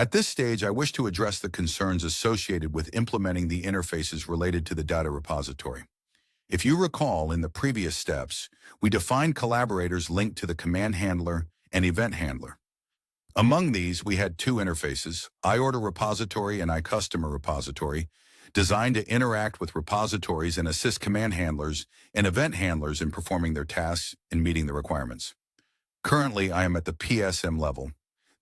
At this stage, I wish to address the concerns associated with implementing the interfaces related to the data repository. If you recall, in the previous steps, we defined collaborators linked to the command handler and event handler. Among these, we had two interfaces, iOrder repository and iCustomer repository, designed to interact with repositories and assist command handlers and event handlers in performing their tasks and meeting the requirements. Currently, I am at the PSM level.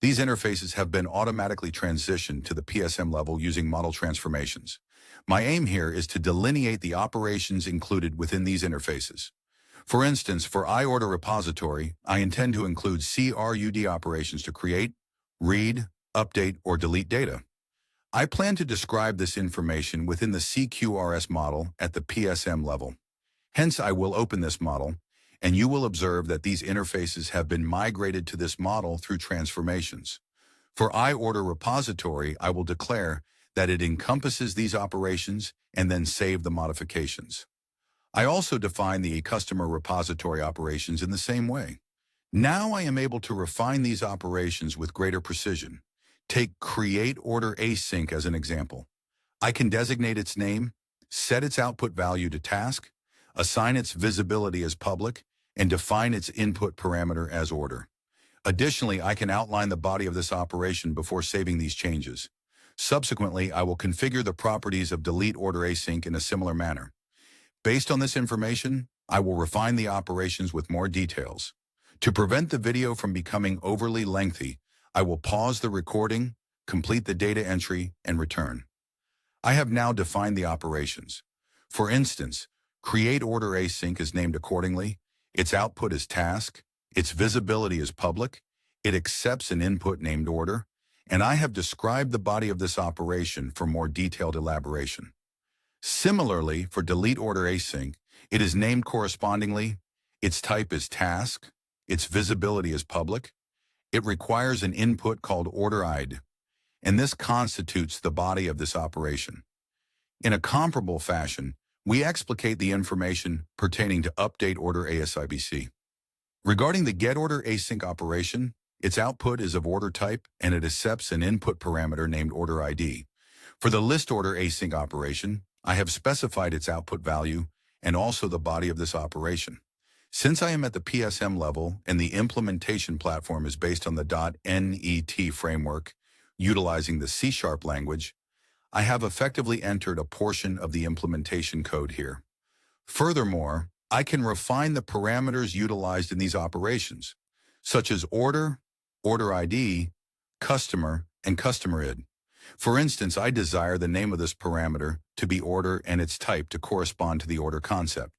These interfaces have been automatically transitioned to the PSM level using model transformations. My aim here is to delineate the operations included within these interfaces. For instance, for iOrder repository, I intend to include CRUD operations to create, read, update, or delete data. I plan to describe this information within the CQRS model at the PSM level. Hence, I will open this model, and you will observe that these interfaces have been migrated to this model through transformations. For iOrder repository, I will declare that it encompasses these operations and then save the modifications. I also define the customer repository operations in the same way. Now I am able to refine these operations with greater precision. Take create order async as an example. I can designate its name, set its output value to task, assign its visibility as public, and define its input parameter as order. Additionally, I can outline the body of this operation before saving these changes. Subsequently, I will configure the properties of delete order async in a similar manner. Based on this information, I will refine the operations with more details. To prevent the video from becoming overly lengthy, I will pause the recording, complete the data entry, and return. I have now defined the operations. For instance, create order async is named accordingly, its output is task, its visibility is public, it accepts an input named order, and I have described the body of this operation for more detailed elaboration. Similarly, for delete order async, it is named correspondingly, its type is task, its visibility is public, it requires an input called order ID, and this constitutes the body of this operation. In a comparable fashion, we explicate the information pertaining to update order ASIBC. Regarding the getOrder async operation, its output is of order type and it accepts an input parameter named order ID. For the list order async operation, I have specified its output value and also the body of this operation. Since I am at the PSM level and the implementation platform is based on the .NET framework, utilizing the C# language, I have effectively entered a portion of the implementation code here. Furthermore, I can refine the parameters utilized in these operations, such as order, order ID, customer, and customer ID. For instance, I desire the name of this parameter to be order and its type to correspond to the order concept.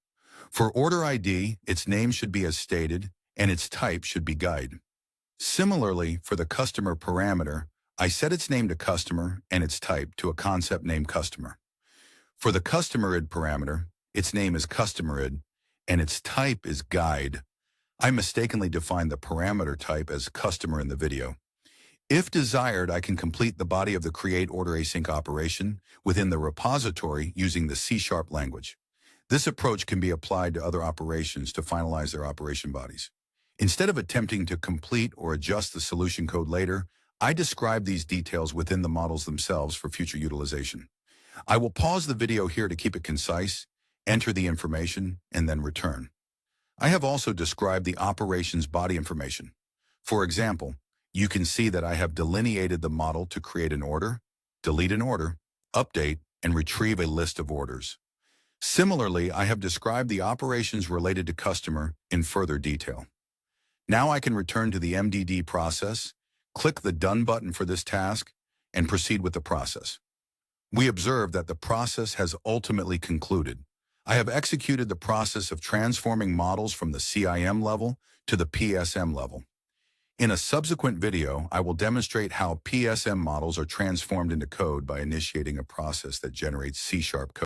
For order ID, its name should be as stated, and its type should be guide. Similarly, for the customer parameter, I set its name to customer and its type to a concept named customer. For the customer ID parameter, its name is customer ID, and its type is guide. I mistakenly defined the parameter type as customer in the video. If desired, I can complete the body of the create order async operation within the repository using the C# language. This approach can be applied to other operations to finalize their operation bodies. Instead of attempting to complete or adjust the solution code later, I describe these details within the models themselves for future utilization. I will pause the video here to keep it concise, enter the information, and then return. I have also described the operations body information. For example, you can see that I have delineated the model to create an order, delete an order, update, and retrieve a list of orders. Similarly, I have described the operations related to customer in further detail. Now I can return to the MDD process, click the Done button for this task, and proceed with the process. We observe that the process has ultimately concluded. I have executed the process of transforming models from the CIM level to the PSM level. In a subsequent video, I will demonstrate how PSM models are transformed into code by initiating a process that generates C# code.